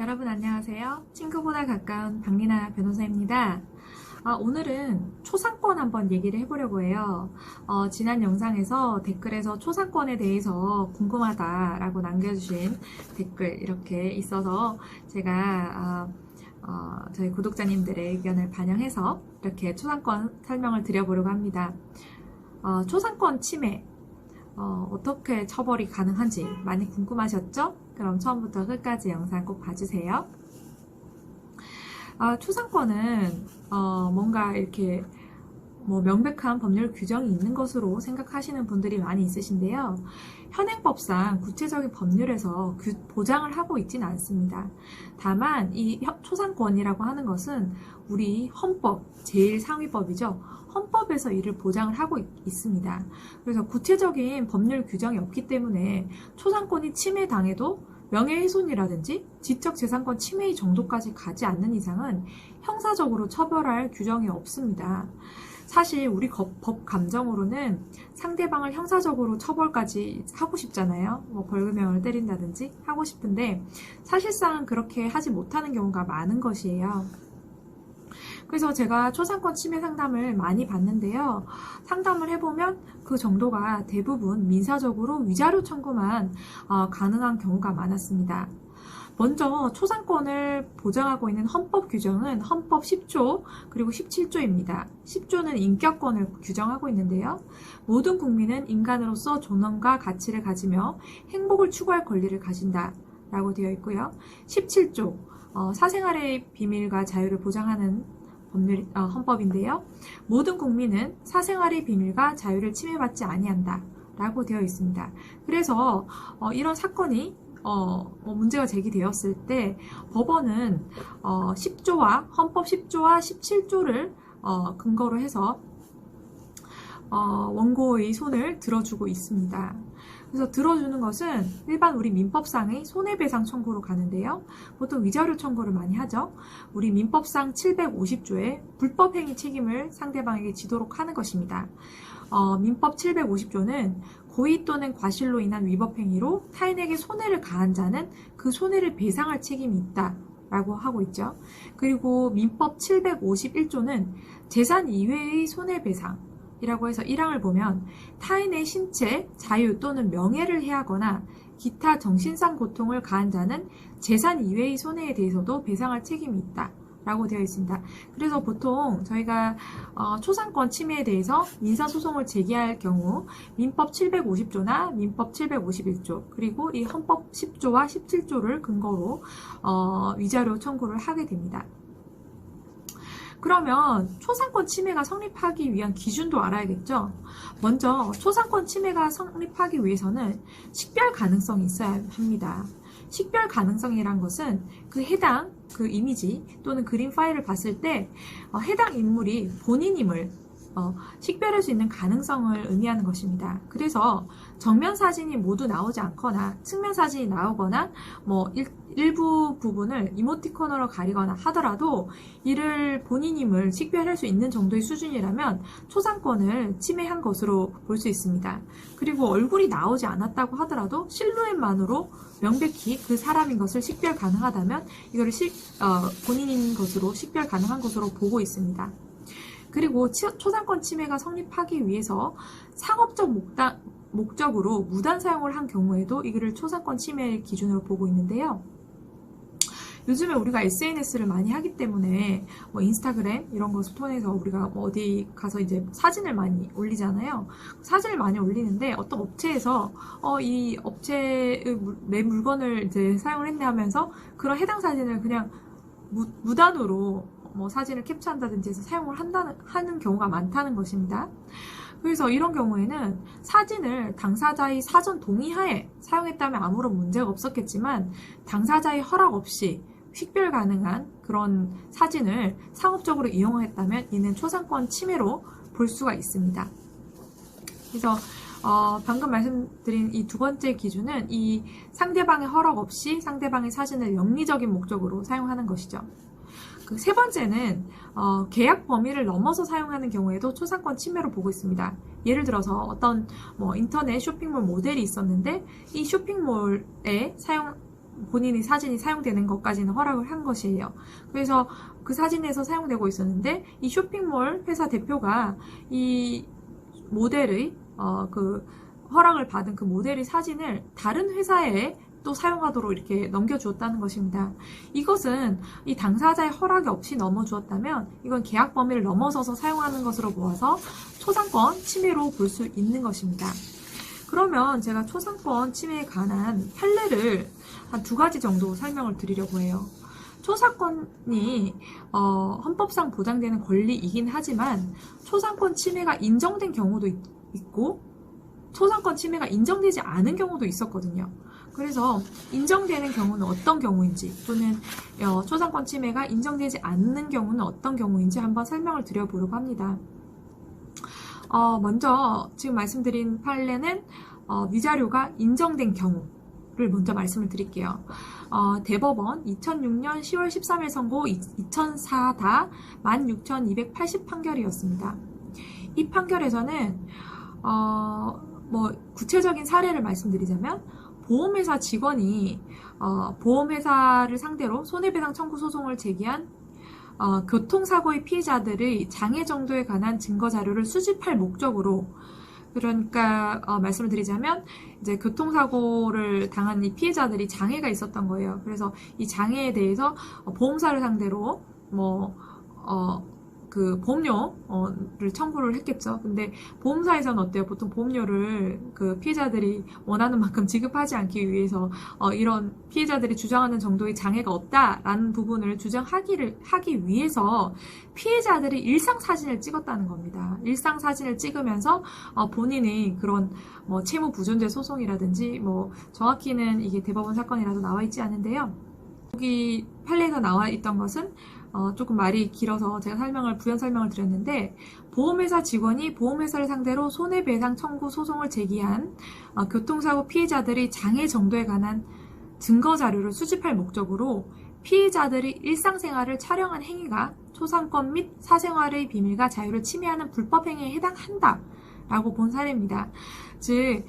여러분 안녕하세요. 친구보다 가까운 박리나 변호사입니다. 오늘은 초상권 한번 얘기를 해보려고 해요. 지난 영상에서 댓글에서 초상권에 대해서 궁금하다라고 남겨주신 댓글 이렇게 있어서 제가 저희 구독자님들의 의견을 반영해서 이렇게 초상권 설명을 드려보려고 합니다. 초상권 침해 어떻게 처벌이 가능한지 많이 궁금하셨죠? 그럼 처음부터 끝까지 영상 꼭 봐주세요. 초상권은 뭔가 이렇게 명백한 법률 규정이 있는 것으로 생각하시는 분들이 많이 있으신데요. 현행법상 구체적인 법률에서 보장을 하고 있지는 않습니다. 다만 이 초상권이라고 하는 것은 우리 헌법, 제일 상위법이죠. 헌법에서 이를 보장을 하고 있습니다. 그래서 구체적인 법률 규정이 없기 때문에 초상권이 침해당해도 명예훼손이라든지 지적재산권 침해의 정도까지 가지 않는 이상은 형사적으로 처벌할 규정이 없습니다. 사실 우리 법 감정으로는 상대방을 형사적으로 처벌까지 하고 싶잖아요. 벌금형을 때린다든지 하고 싶은데 사실상 그렇게 하지 못하는 경우가 많은 것이에요. 그래서 제가 초상권 침해 상담을 많이 받는데요. 상담을 해보면 그 정도가 대부분 민사적으로 위자료 청구만 가능한 경우가 많았습니다. 먼저 초상권을 보장하고 있는 헌법 규정은 헌법 10조 그리고 17조입니다. 10조는 인격권을 규정하고 있는데요. 모든 국민은 인간으로서 존엄과 가치를 가지며 행복을 추구할 권리를 가진다 라고 되어 있고요. 17조 사생활의 비밀과 자유를 보장하는 헌법인데요. 모든 국민은 사생활의 비밀과 자유를 침해받지 아니한다 라고 되어 있습니다. 그래서 이런 사건이 문제가 제기되었을 때 법원은 10조와 헌법 10조와 17조를 근거로 해서 원고의 손을 들어주고 있습니다. 그래서 들어주는 것은 일반 우리 민법상의 손해배상 청구로 가는데요. 보통 위자료 청구를 많이 하죠. 우리 민법상 750조의 불법행위 책임을 상대방에게 지도록 하는 것입니다. 민법 750조는 고의 또는 과실로 인한 위법행위로 타인에게 손해를 가한 자는 그 손해를 배상할 책임이 있다 라고 하고 있죠. 그리고 민법 751조는 재산 이외의 손해배상 이라고 해서 1항을 보면 타인의 신체, 자유 또는 명예를 해하거나 기타 정신상 고통을 가한 자는 재산 이외의 손해에 대해서도 배상할 책임이 있다 라고 되어 있습니다. 그래서 보통 저희가 초상권 침해에 대해서 민사소송을 제기할 경우 민법 750조나 민법 751조 그리고 이 헌법 10조와 17조를 근거로 위자료 청구를 하게 됩니다. 그러면 초상권 침해가 성립하기 위한 기준도 알아야겠죠? 먼저 초상권 침해가 성립하기 위해서는 식별 가능성이 있어야 합니다. 식별 가능성이란 것은 그 해당 그 이미지 또는 그림 파일을 봤을 때 해당 인물이 본인임을 식별할 수 있는 가능성을 의미하는 것입니다. 그래서 정면 사진이 모두 나오지 않거나 측면 사진이 나오거나 일부 부분을 이모티콘으로 가리거나 하더라도 이를 본인임을 식별할 수 있는 정도의 수준이라면 초상권을 침해한 것으로 볼 수 있습니다. 그리고 얼굴이 나오지 않았다고 하더라도 실루엣만으로 명백히 그 사람인 것을 식별 가능하다면 이거를 본인인 것으로 식별 가능한 것으로 보고 있습니다. 그리고 초상권 침해가 성립하기 위해서 상업적 목적으로 무단 사용을 한 경우에도 이거를 초상권 침해의 기준으로 보고 있는데요. 요즘에 우리가 SNS를 많이 하기 때문에 인스타그램 이런 것을 통해서 우리가 어디 가서 이제 사진을 많이 올리잖아요. 사진을 많이 올리는데 어떤 업체에서 이 업체의 내 물건을 이제 사용을 했네 하면서 그런 해당 사진을 그냥 무단으로 사진을 캡처한다든지 해서 사용을 하는 경우가 많다는 것입니다. 그래서 이런 경우에는 사진을 당사자의 사전 동의하에 사용했다면 아무런 문제가 없었겠지만 당사자의 허락 없이 식별 가능한 그런 사진을 상업적으로 이용했다면 이는 초상권 침해로 볼 수가 있습니다. 그래서 방금 말씀드린 이 두 번째 기준은 이 상대방의 허락 없이 상대방의 사진을 영리적인 목적으로 사용하는 것이죠. 그 세 번째는 계약 범위를 넘어서 사용하는 경우에도 초상권 침해로 보고 있습니다. 예를 들어서 어떤 인터넷 쇼핑몰 모델이 있었는데 이 쇼핑몰에 본인의 사진이 사용되는 것까지는 허락을 한 것이에요. 그래서 그 사진에서 사용되고 있었는데 이 쇼핑몰 회사 대표가 이 모델의 그 허락을 받은 그 모델의 사진을 다른 회사에 또 사용하도록 이렇게 넘겨주었다는 것입니다. 이것은 이 당사자의 허락이 없이 넘어주었다면 이건 계약 범위를 넘어서서 사용하는 것으로 보아서 초상권 침해로 볼 수 있는 것입니다. 그러면 제가 초상권 침해에 관한 판례를 한 2가지 정도 설명을 드리려고 해요. 초상권이 헌법상 보장되는 권리이긴 하지만 초상권 침해가 인정된 경우도 있고 초상권 침해가 인정되지 않은 경우도 있었거든요. 그래서 인정되는 경우는 어떤 경우인지 또는 초상권 침해가 인정되지 않는 경우는 어떤 경우인지 한번 설명을 드려보려고 합니다. 먼저 지금 말씀드린 판례는 위자료가 인정된 경우를 먼저 말씀을 드릴게요. 대법원 2006년 10월 13일 선고 2004다 16,280 판결이었습니다. 이 판결에서는 구체적인 사례를 말씀드리자면 보험회사 직원이 보험회사를 상대로 손해배상 청구 소송을 제기한 교통사고의 피해자들의 장애 정도에 관한 증거 자료를 수집할 목적으로, 그러니까 말씀을 드리자면 이제 교통사고를 당한 이 피해자들이 장애가 있었던 거예요. 그래서 이 장애에 대해서 보험사를 상대로 그 보험료를 청구를 했겠죠. 근데 보험사에서는 어때요? 보통 보험료를 그 피해자들이 원하는 만큼 지급하지 않기 위해서 이런 피해자들이 주장하는 정도의 장애가 없다라는 부분을 하기 위해서 피해자들이 일상사진을 찍었다는 겁니다. 일상사진을 찍으면서 본인의 그런 채무 부존재 소송이라든지 정확히는 이게 대법원 사건이라서 나와 있지 않은데요. 여기 판례에서 나와 있던 것은 조금 말이 길어서 제가 부연 설명을 드렸는데, 보험회사 직원이 보험회사를 상대로 손해배상 청구 소송을 제기한 교통사고 피해자들의 장애 정도에 관한 증거 자료를 수집할 목적으로 피해자들의 일상생활을 촬영한 행위가 초상권 및 사생활의 비밀과 자유를 침해하는 불법행위에 해당한다라고 본 사례입니다. 즉,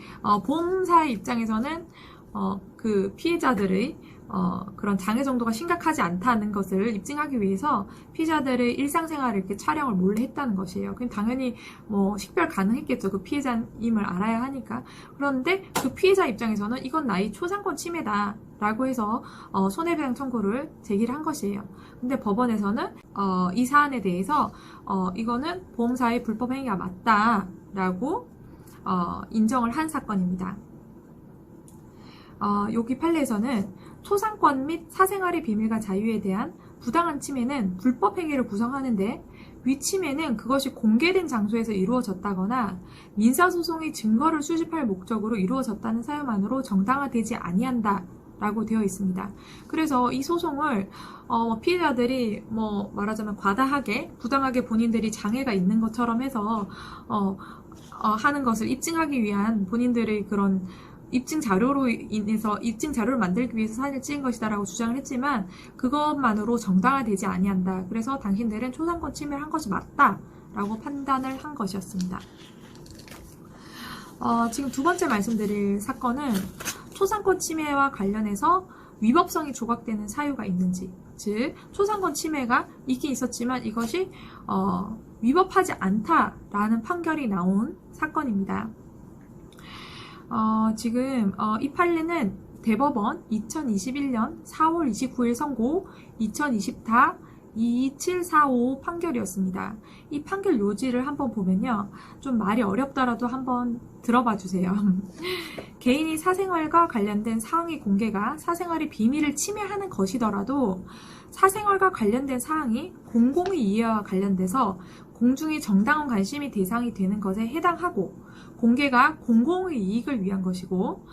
보험사의 입장에서는 그 피해자들의 그런 장애 정도가 심각하지 않다는 것을 입증하기 위해서 피해자들의 일상생활을 이렇게 촬영을 몰래 했다는 것이에요. 그럼 당연히 식별 가능했겠죠. 그 피해자임을 알아야 하니까. 그런데 그 피해자 입장에서는 이건 나의 초상권 침해다 라고 해서 손해배상 청구를 제기를 한 것이에요. 근데 법원에서는 이 사안에 대해서 이거는 보험사의 불법행위가 맞다라고 인정을 한 사건입니다. 여기 판례에서는 초상권 및 사생활의 비밀과 자유에 대한 부당한 침해는 불법행위를 구성하는데, 위침해는 그것이 공개된 장소에서 이루어졌다거나 민사소송의 증거를 수집할 목적으로 이루어졌다는 사유만으로 정당화되지 아니한다 라고 되어 있습니다. 그래서 이 소송을 피해자들이 말하자면 과다하게 부당하게 본인들이 장애가 있는 것처럼 해서 하는 것을 입증하기 위한 본인들의 그런 입증 자료를 만들기 위해서 사진을 찍은 것이다라고 주장을 했지만 그것만으로 정당화되지 아니한다. 그래서 당신들은 초상권 침해를 한 것이 맞다라고 판단을 한 것이었습니다. 지금 2번째 말씀드릴 사건은 초상권 침해와 관련해서 위법성이 조각되는 사유가 있는지, 즉 초상권 침해가 있긴 있었지만 이것이 위법하지 않다라는 판결이 나온 사건입니다. 지금 이 판례는 대법원 2021년 4월 29일 선고 2024 22745 판결이었습니다. 이 판결 요지를 한번 보면요, 좀 말이 어렵더라도 한번 들어봐 주세요. 개인이 사생활과 관련된 사항의 공개가 사생활의 비밀을 침해하는 것이더라도 사생활과 관련된 사항이 공공의 이해와 관련돼서 공중의 정당한 관심이 대상이 되는 것에 해당하고 공개가 공공의 이익을 위한 것이고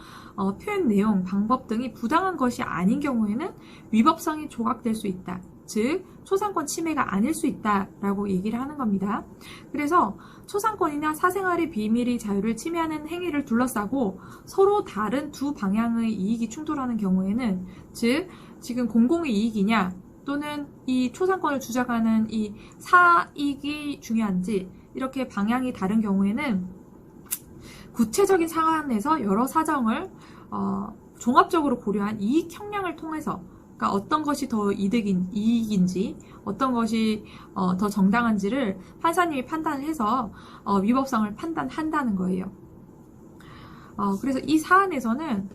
표현 내용, 방법 등이 부당한 것이 아닌 경우에는 위법성이 조각될 수 있다. 즉 초상권 침해가 아닐 수 있다라고 얘기를 하는 겁니다. 그래서 초상권이나 사생활의 비밀의 자유를 침해하는 행위를 둘러싸고 서로 다른 두 방향의 이익이 충돌하는 경우에는, 즉 지금 공공의 이익이냐 또는 이 초상권을 주장하는 이 사익이 중요한지 이렇게 방향이 다른 경우에는 구체적인 사안에서 여러 사정을 종합적으로 고려한 이익 형량을 통해서, 그러니까 어떤 것이 더 이익인지, 어떤 것이 더 정당한지를 판사님이 판단을 해서 위법성을 판단한다는 거예요. 그래서 이 사안에서는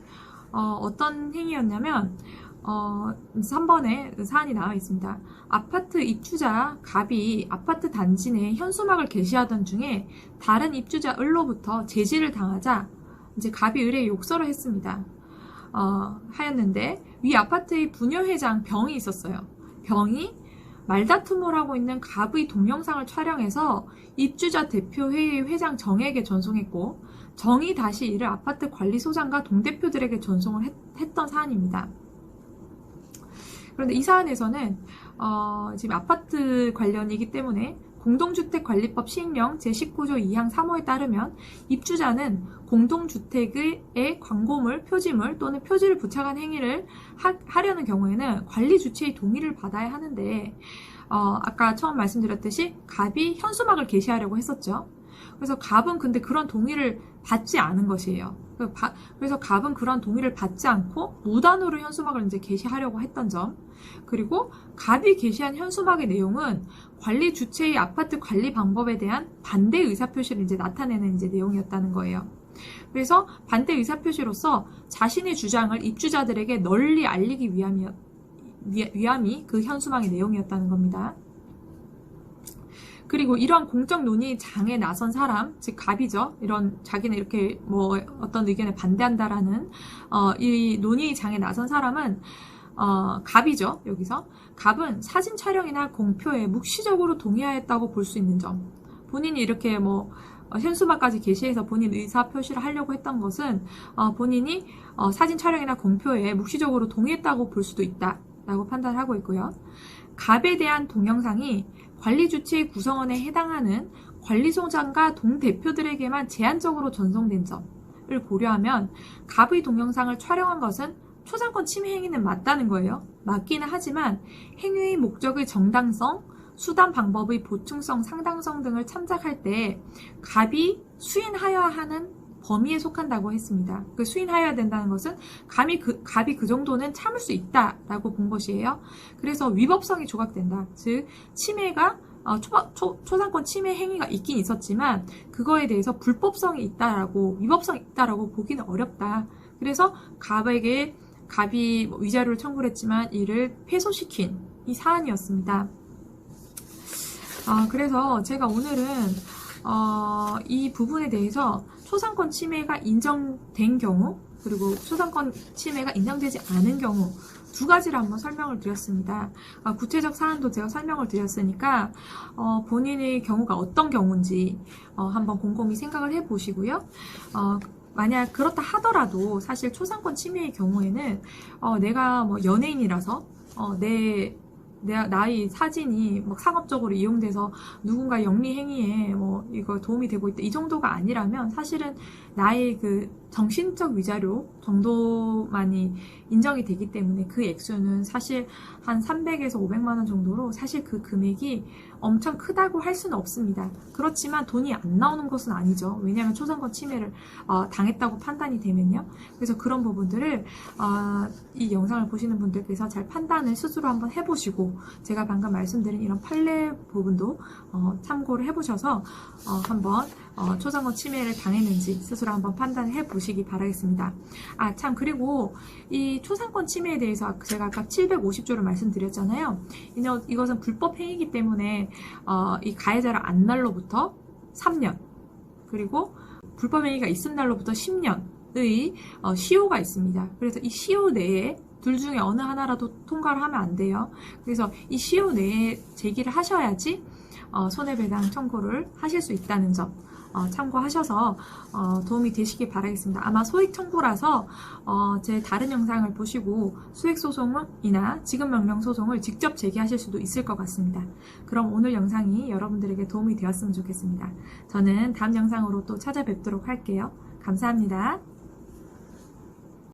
어떤 행위였냐면 3번에 사안이 나와 있습니다. 아파트 입주자 갑이 아파트 단지 내 현수막을 게시하던 중에 다른 입주자 을로부터 제지를 당하자 이제 갑이 을에 욕설을 했습니다. 하였는데 위 아파트의 부녀회장 병이 있었어요. 병이 말다툼을 하고 있는 갑의 동영상을 촬영해서 입주자 대표회의 회장 정에게 전송했고, 정이 다시 이를 아파트 관리소장과 동대표들에게 전송을 했던 사안입니다. 그런데 이 사안에서는 지금 아파트 관련이기 때문에 공동주택관리법 시행령 제19조 2항 3호에 따르면 입주자는 공동주택의 광고물, 표지물 또는 표지를 부착한 행위를 하려는 경우에는 관리 주체의 동의를 받아야 하는데 아까 처음 말씀드렸듯이 갑이 현수막을 게시하려고 했었죠. 그래서 갑은 근데 그런 동의를 받지 않은 것이에요. 그래서 갑은 그런 동의를 받지 않고 무단으로 현수막을 이제 게시하려고 했던 점, 그리고 갑이 게시한 현수막의 내용은 관리 주체의 아파트 관리 방법에 대한 반대 의사표시를 이제 나타내는 이제 내용이었다는 거예요. 그래서 반대 의사표시로서 자신의 주장을 입주자들에게 널리 알리기 위함이 그 현수막의 내용이었다는 겁니다. 그리고 이러한 공적 논의 장에 나선 사람, 즉 갑이죠. 이런 자기는 이렇게 뭐 어떤 의견에 반대한다라는 이 논의 장에 나선 사람은 갑이죠. 여기서 갑은 사진 촬영이나 공표에 묵시적으로 동의하였다고 볼 수 있는 점. 본인이 이렇게 뭐 현수막까지 게시해서 본인 의사 표시를 하려고 했던 것은 본인이 사진 촬영이나 공표에 묵시적으로 동의했다고 볼 수도 있다라고 판단하고 있고요. 갑에 대한 동영상이 관리 주체의 구성원에 해당하는 관리소장과 동대표들에게만 제한적으로 전송된 점을 고려하면 갑의 동영상을 촬영한 것은 초상권 침해 행위는 맞다는 거예요. 맞기는 하지만 행위의 목적의 정당성, 수단 방법의 보충성, 상당성 등을 참작할 때 갑이 수인하여야 하는 범위에 속한다고 했습니다. 그 수인하여야 된다는 것은 갑이 그 정도는 참을 수 있다라고 본 것이에요. 그래서 위법성이 조각된다. 즉 침해가 초상권 침해 행위가 있긴 있었지만 그거에 대해서 불법성이 있다라고, 위법성이 있다라고 보기는 어렵다. 그래서 갑이 위자료를 청구를 했지만 이를 패소시킨 이 사안이었습니다. 그래서 제가 오늘은 이 부분에 대해서 초상권 침해가 인정된 경우, 그리고 초상권 침해가 인정되지 않은 경우 두 가지를 한번 설명을 드렸습니다. 구체적 사안도 제가 설명을 드렸으니까 본인의 경우가 어떤 경우인지 한번 곰곰이 생각을 해보시고요. 만약 그렇다 하더라도 사실 초상권 침해의 경우에는 내가 뭐 연예인이라서 나의 사진이 막 상업적으로 이용돼서 누군가 영리 행위에 뭐 이거 도움이 되고 있다 이 정도가 아니라면 사실은 나의 그 정신적 위자료 정도만이 인정이 되기 때문에 그 액수는 사실 한 300에서 500만 원 정도로 사실 그 금액이 엄청 크다고 할 수는 없습니다. 그렇지만 돈이 안 나오는 것은 아니죠. 왜냐하면 초상권 침해를 당했다고 판단이 되면요. 그래서 그런 부분들을 이 영상을 보시는 분들께서 잘 판단을 스스로 한번 해보시고 제가 방금 말씀드린 이런 판례 부분도 참고를 해보셔서 한번 초상권 침해를 당했는지 스스로 한번 판단을 해보시기 바라겠습니다. 참 그리고 이 초상권 침해에 대해서 제가 아까 750조를 말씀드렸잖아요. 이것은 불법 행위이기 때문에 이 가해자를 안 날로부터 3년, 그리고 불법 행위가 있은 날로부터 10년의 시효가 있습니다. 그래서 이 시효 내에 둘 중에 어느 하나라도 통과를 하면 안 돼요. 그래서 이 시효 내에 제기를 하셔야지 손해배상 청구를 하실 수 있다는 점 참고하셔서 도움이 되시길 바라겠습니다. 아마 소액 청구라서 제 다른 영상을 보시고 수액 소송이나 지급 명령 소송을 직접 제기하실 수도 있을 것 같습니다. 그럼 오늘 영상이 여러분들에게 도움이 되었으면 좋겠습니다. 저는 다음 영상으로 또 찾아뵙도록 할게요. 감사합니다.